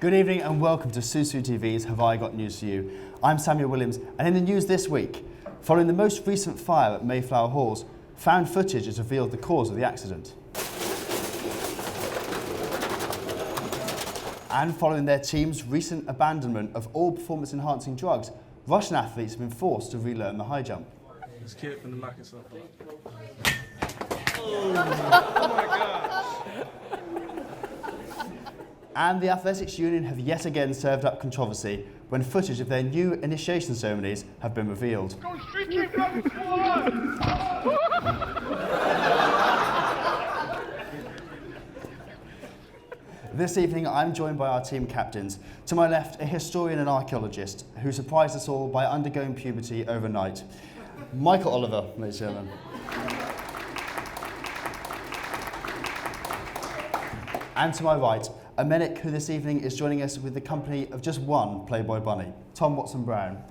Good evening and welcome to SUSUtv's Have I Got News For You? I'm Samuel Williams, and in the news this week, following the most recent fire at Mayflower Halls, found footage has revealed the cause of the accident. And following their team's recent abandonment of all performance-enhancing drugs, Russian athletes have been forced to relearn the high jump. It's cute from the Mac itself. Oh my gosh! And the Athletics Union have yet again served up controversy when footage of their new initiation ceremonies have been revealed. This evening I'm joined by our team captains. To my left, a historian and archaeologist who surprised us all by undergoing puberty overnight. Michael Oliver, ladies and gentlemen. And to my right, a medic who this evening is joining us with the company of just one Playboy bunny, Tom Watson-Brown.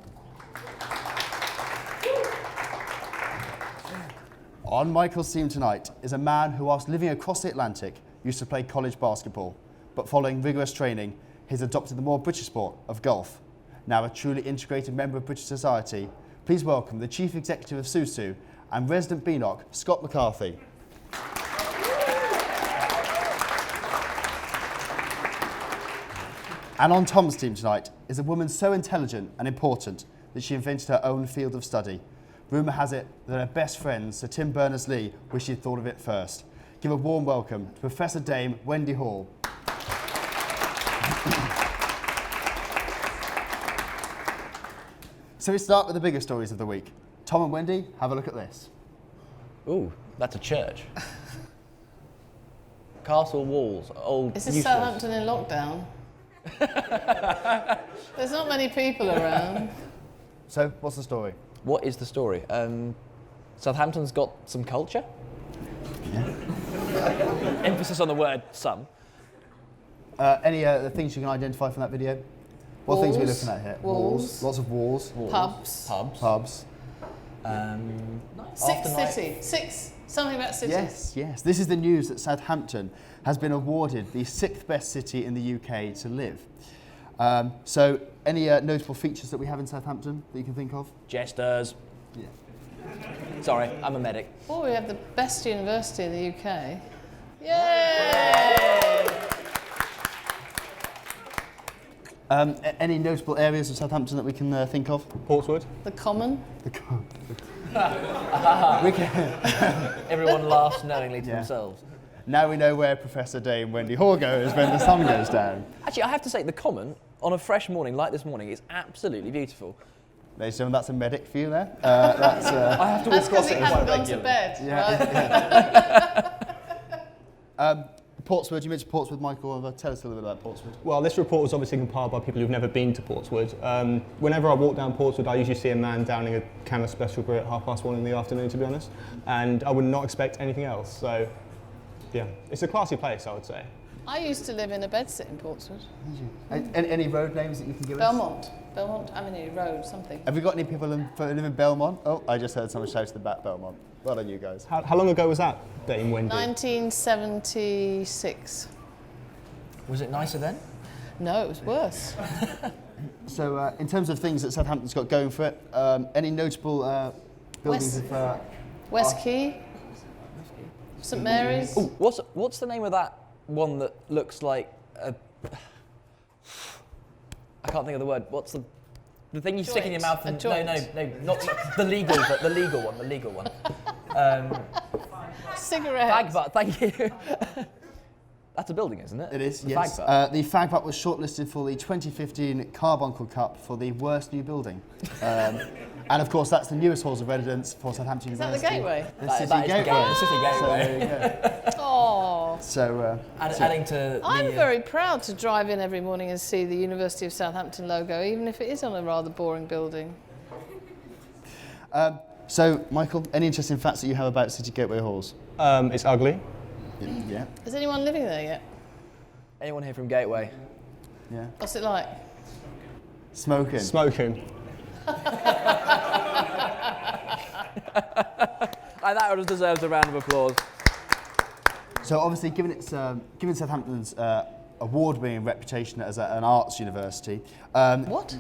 On Michael's team tonight is a man who, whilst living across the Atlantic, used to play college basketball, but following rigorous training, he's adopted the more British sport of golf. Now a truly integrated member of British society, please welcome the Chief Executive of SUSU and resident Beanock, Scott McCarthy. And on Tom's team tonight is a woman so intelligent and important that she invented her own field of study. Rumour has it that her best friend, Sir Tim Berners-Lee, wished she'd thought of it first. Give a warm welcome to Professor Dame Wendy Hall. So we start with the bigger stories of the week. Tom and Wendy, have a look at this. Ooh, that's a church. Castle walls, old. Is this Southampton in lockdown? There's not many people around. So, what's the story? What is the story? Southampton's got some culture. Yeah. Emphasis on the word some. Any things you can identify from that video? What Walls. things are we looking at here? Walls. Lots of walls. Pubs. Pubs. Six. Something about cities. Yes. This is the news that Southampton has been awarded the 6th best city in the UK to live. So, any notable features that we have in Southampton that you can think of? Jesters. Yeah. Sorry, I'm a medic. Oh, we have the best university in the UK. Yay! Any notable areas of Southampton that we can think of? Portswood. The Common. Everyone laughs knowingly to themselves. Now we know where Professor Dame Wendy Hall goes when the sun goes down. Actually, I have to say, the Common, on a fresh morning like this morning, is absolutely beautiful. Ladies and gentlemen, that's a medic for you there. I have to That's because you haven't gone to bed, right? Portswood, you mentioned Portswood, Michael. Tell us a little bit about Portswood. Well, this report was obviously compiled by people who've never been to Portswood. Whenever I walk down Portswood, I usually see a man downing a can of special brew at 1:30 in the afternoon, to be honest. And I would not expect anything else. So, yeah, it's a classy place, I would say. I used to live in a bedsit in Portswood. Any road names that you can give Belmont Avenue Road, something. Have we got any people who live in Belmont? Oh, I just heard someone shout to the back, Belmont. Well done, you guys. How long ago was that, Dame Wendy? 1976. Was it nicer then? No, it was worse. So, in terms of things that Southampton's got going for it, any notable buildings West Quay, St Mary's. Ooh, what's the name of that one that looks like a... I can't think of the word. What's the thing you stick in your mouth? And, no, not the legal one. Cigarette. Fag butt, thank you. That's a building, isn't it? It is, the yes. Fag butt. The Fag butt was shortlisted for the 2015 Carbuncle Cup for the worst new building. And of course, that's the newest halls of residence for Southampton Is that the University. gateway? The City Gateway. The City Gateway. So there you go. Oh. So, adding to I'm very proud to drive in every morning and see the University of Southampton logo, even if it is on a rather boring building. So, Michael, any interesting facts that you have about City Gateway halls? It's ugly. Yeah. Is anyone living there yet? Anyone here from Gateway? Yeah. What's it like? Smoking. That deserves a round of applause. So obviously, given Southampton's award-winning reputation as an arts university, What?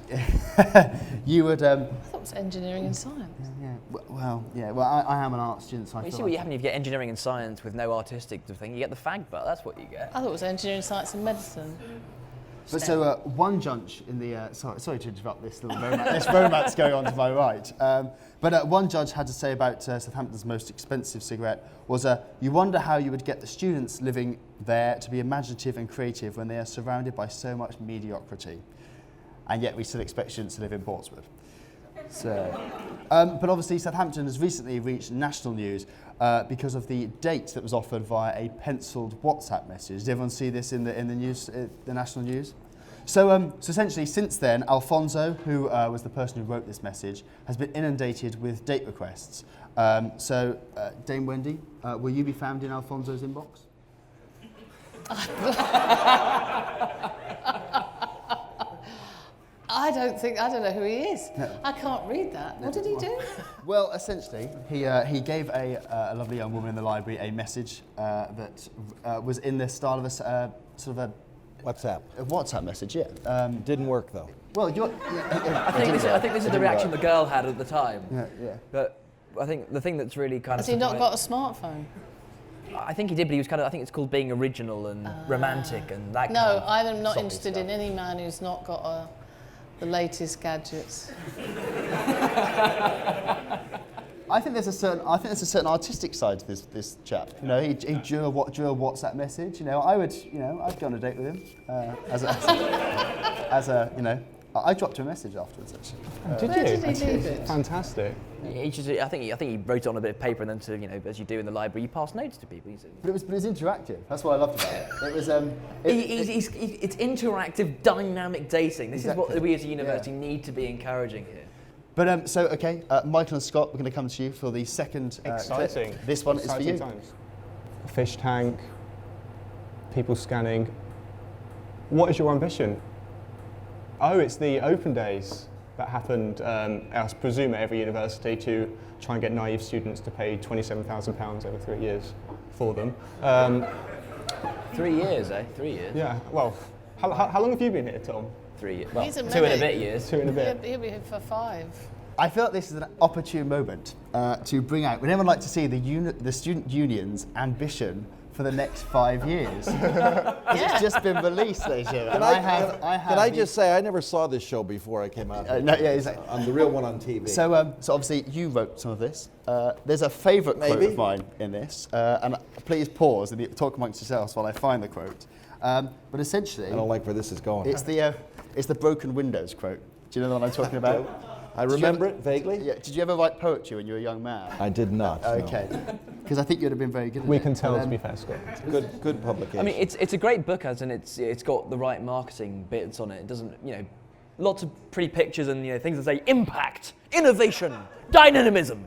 you would. I thought it was engineering and science. Yeah. Well, yeah. Well, I am an art student, so I You feel see like what you happen if you get engineering and science with no artistic thing. You get the fag butt. That's what you get. I thought it was engineering, science and medicine. But so one judge in the sorry to interrupt this little romance going on to my right. But one judge had to say about Southampton's most expensive cigarette was, you wonder how you would get the students living there to be imaginative and creative when they are surrounded by so much mediocrity, and yet we still expect students to live in Portswood. So, but obviously Southampton has recently reached national news because of the date that was offered via a penciled WhatsApp message. Did everyone see this in the news, the national news? So essentially, since then, Alfonso, who was the person who wrote this message, has been inundated with date requests. Dame Wendy, will you be found in Alfonso's inbox? I don't know who he is. No. I can't read that. What did he do? Well, essentially, he gave a lovely young woman in the library a message that was in the style of a sort of a WhatsApp message, yeah. Didn't work though. Well, I think this is the reaction the girl had at the time. Yeah. But I think the thing that's really kind of. Has he not got a smartphone? I think he did, but he was kind of. I think it's called being original and romantic and that. No, kind of I'm not soppy interested stuff. in any man who's not got the latest gadgets. I think there's a certain artistic side to this chap. You know, he drew a WhatsApp message. You know, I'd go on a date with him I dropped him a message afterwards actually. Did Where you? did he leave it? Fantastic. I think he wrote it on a bit of paper and then as you do in the library, you pass notes to people. But it was interactive. That's what I loved about it. It was it's interactive, dynamic dating. This Exactly. is what we as a university need to be encouraging here. But Michael and Scott, we're going to come to you for the second Exciting. clip. This one Exciting is for you. times. Fish tank, people scanning. What is your ambition? Oh, it's the open days that happened, I presume, at every university to try and get naive students to pay £27,000 over 3 years for them. 3 years, eh? 3 years. Yeah, well, how long have you been here, Tom? 3 years. Well, He's a 2 and a medic. bit years. 2 and a bit. He'll be here for 5. I feel like this is an opportune moment to bring out. Would anyone like to see the student union's ambition for the next 5 years? It's just been released, ladies and gentlemen. Can I just say I never saw this show before I came out here. No, yeah, exactly. I'm the real one on TV. So obviously you wrote some of this. There's a favourite quote of mine in this, and please pause and talk amongst yourselves while I find the quote. But essentially, I don't like where this is going. it's the broken windows quote. Do you know what I'm talking about? I remember it vaguely. Yeah. Did you ever write poetry when you were a young man? I did not. no. Okay. Because I think you'd have been very good at it. We can tell, to be fair, Scott. Good publication. I mean, it's a great book, and it's got the right marketing bits on it. It doesn't, lots of pretty pictures and things that say impact, innovation, dynamism,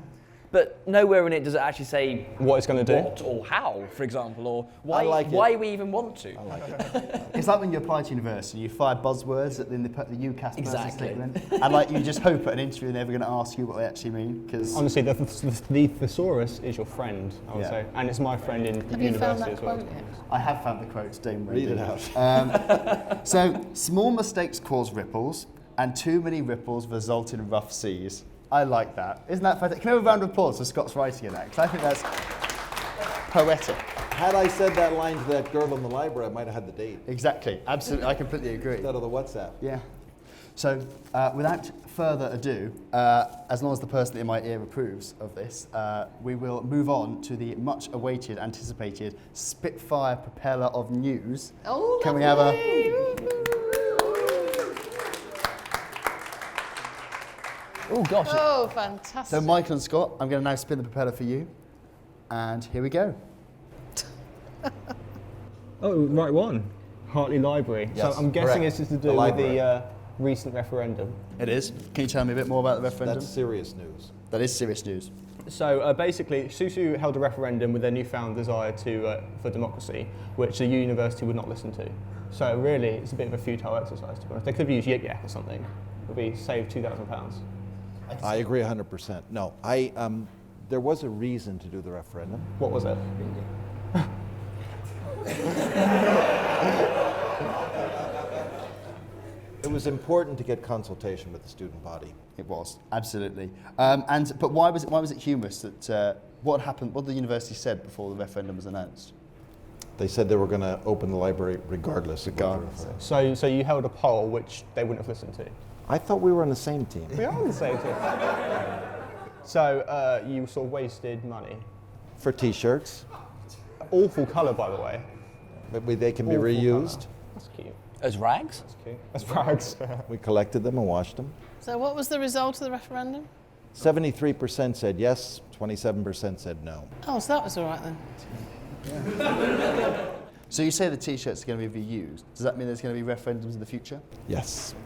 but nowhere in it does it actually say What it's going to do. what or how, for example, or I like it. why we even want to. I like it. It's like when you apply to university, you fire buzzwords that then they put the UCAS Exactly. statement, and like you just hope at an interview they're never going to ask you what they actually mean. Because Honestly, the thesaurus is your friend, I would Yeah. say, and it's my friend in Have you found university that as well. quote yet? I have found the quote, Dame Wendy. Read it out. So, small mistakes cause ripples, and too many ripples result in rough seas. I like that. Isn't that fantastic? Can we have a round of applause for Scott's writing of that? Because I think that's poetic. Had I said that line to that girl in the library, I might have had the date Exactly. Absolutely. I completely agree. instead of the WhatsApp. Yeah. So, without further ado, as long as the person in my ear approves of this, we will move on to the much awaited, anticipated Spitfire propeller of news. Oh, Can we have a... Oh gosh. Oh, fantastic. So, Michael and Scott, I'm going to now spin the propeller for you. And here we go. Oh, right one. Hartley Library. Yes, So I'm guessing correct. this is to The do with library. the recent referendum. It is. Can you tell me a bit more about the referendum? That's serious news. That is serious news. So basically, SUSU held a referendum with their newfound desire for democracy, which the university would not listen to. So really, it's a bit of a futile exercise, to be honest. They could have used Yik Yak or something. It would be saved £2,000. I agree 100%. No, There was a reason to do the referendum. What was it? It was important to get consultation with the student body. It was, absolutely. But why was it humorous that what happened? What the university said before the referendum was announced? They said they were going to open the library regardless. Regardless. So you held a poll which they wouldn't have listened to. I thought we were on the same team. We are on the same team. So you sort of wasted money. For T-shirts, Awful colour, by the way. but they can be Awful reused. colour. That's cute. As rags? That's cute. That's rags. We collected them and washed them. So what was the result of the referendum? 73% said yes, 27% said no. Oh, so that was all right then. So you say the T-shirts are going to be reused. Does that mean there's going to be referendums in the future? Yes.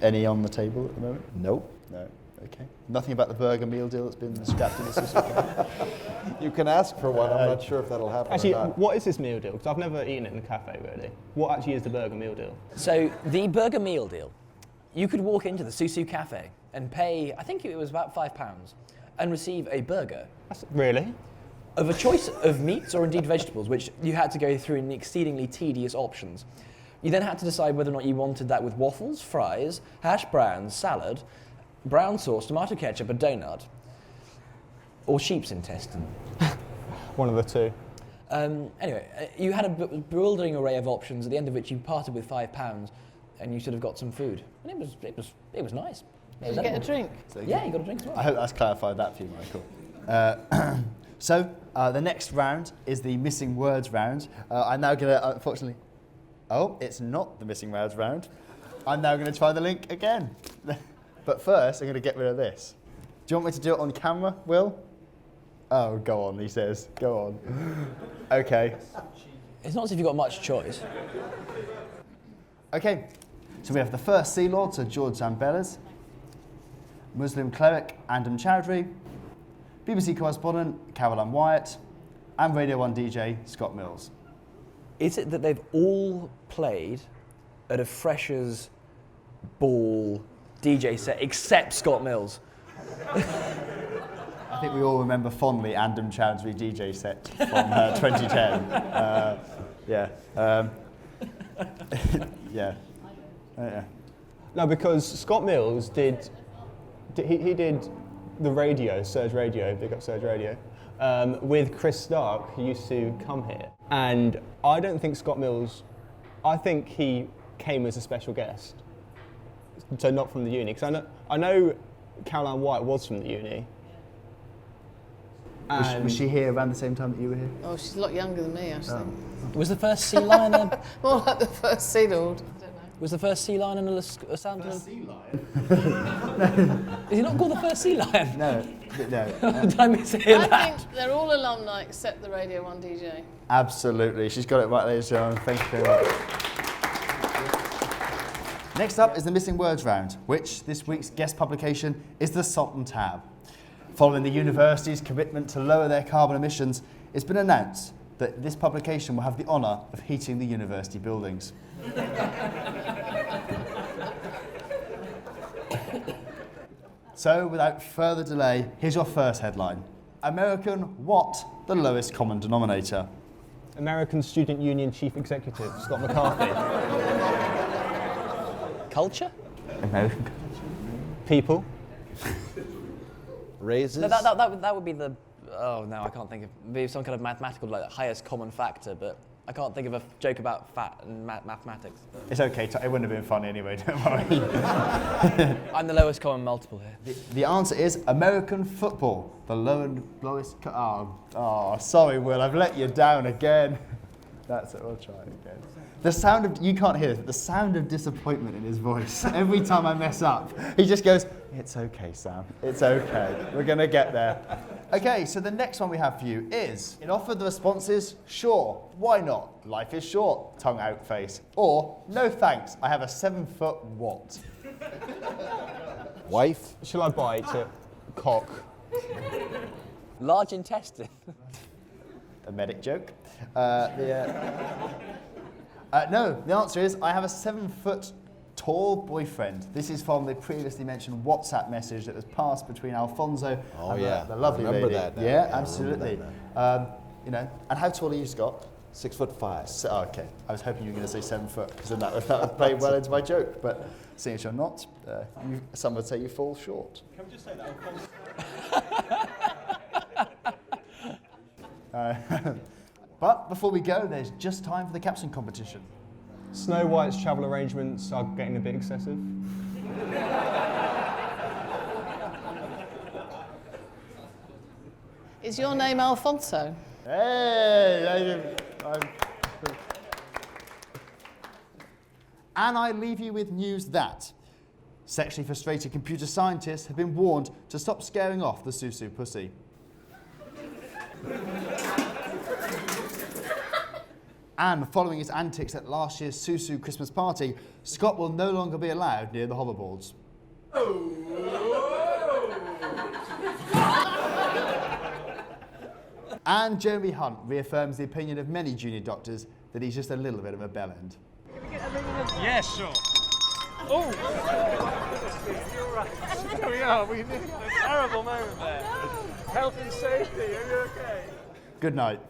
Any on the table at the moment? Nope. No. Okay. Nothing about the burger meal deal that's been scrapped in the SUSU. You can ask for one. I'm not sure if that'll happen Actually, or not. what is this meal deal? Because I've never eaten it in a cafe, really. What actually is the burger meal deal? So the burger meal deal, you could walk into the SUSU cafe and pay, I think it was about £5, and receive a burger Really? of a choice of meats or indeed vegetables, which you had to go through in exceedingly tedious options. You then had to decide whether or not you wanted that with waffles, fries, hash browns, salad, brown sauce, tomato ketchup, a donut, or sheep's intestine. One of the two. Anyway, you had a bewildering array of options, at the end of which you parted with £5 and you sort of got some food. And it was nice. Did you get a drink? Yeah, you got a drink as well. I hope that's clarified that for you, Michael. So the next round is the missing words round. I'm now going to, unfortunately, it's not the missing words round. I'm now going to try the link again. But first, I'm going to get rid of this. Do you want me to do it on camera, Will? Oh, go on, he says. Go on. Okay. It's not as if you've got much choice. Okay. So we have the first Sea Lord, Sir George Zambellas, Muslim cleric Andam Chowdhury, BBC correspondent Caroline Wyatt, and Radio 1 DJ Scott Mills. Is it that they've all played at a freshers' ball DJ set except Scott Mills? I think we all remember fondly Andam Chowdhury DJ set from 2010. Yeah. Yeah. Yeah. No, because Scott Mills did he did the radio, Surge Radio, big up Surge Radio, with Chris Stark, who used to come here. And I don't think Scott Mills, I think he came as a special guest. So not from the uni, because I know Caroline White was from the uni. Was she here around the same time that you were here? Oh, she's a lot younger than me, actually. Was the first sea lion More like the first Sea Lord. I don't know. Was the first sea lion in a Southampton? Sea lion? Is he not called the first sea lion? No. Did I mishear I that? think they're all alumni except the Radio 1 DJ. Absolutely. She's got it right, ladies and gentlemen. Thank you very much. Next up is the missing words round, which this week's guest publication is the Sultan Tab. Following the university's commitment to lower their carbon emissions, it's been announced that this publication will have the honour of heating the university buildings. So, without further delay, here's your first headline. American what the lowest common denominator? American Student Union Chief Executive, Scott McCarthy. Culture? American. People. Raises. No, that would be the. Oh no, I can't think of. Maybe some kind of mathematical, like highest common factor, but I can't think of a joke about fat and mathematics. It's okay, it wouldn't have been funny anyway, don't worry. I'm the lowest common multiple here. The answer is American football. The lowest. Sorry, Will, I've let you down again. That's it, we'll try it again. The sound of, you can't hear this, but the sound of disappointment in his voice. Every time I mess up, he just goes, it's okay, Sam, it's okay. We're gonna get there. Okay, so the next one we have for you is, it offered the responses, sure, why not? Life is short, tongue out face. Or, no thanks, I have a 7-foot what? Wife. Shall I bite it? Cock. Large intestine. A medic joke. No, the answer is I have a 7-foot tall boyfriend. This is from the previously mentioned WhatsApp message that was passed between Alfonso and the lovely remember lady. that now. Yeah, Yeah, I absolutely. remember You know, and how tall are you, Scott? 6'5". So, okay, I was hoping you were going to say 7 foot, because then that would play well into my joke. But seeing as you're not, some would say you fall short. Can we just say that? But before we go, there's just time for the caption competition. Snow White's travel arrangements are getting a bit excessive. Is your name Alfonso? Hey! And I leave you with news that sexually frustrated computer scientists have been warned to stop scaring off the SUSU pussy. And following his antics at last year's SUSU Christmas party, Scott will no longer be allowed near the hoverboards. And Jeremy Hunt reaffirms the opinion of many junior doctors that he's just a little bit of a bellend. Yes, sure. Oh! We are. We had a terrible moment there. Health and safety. Are you okay? Good night.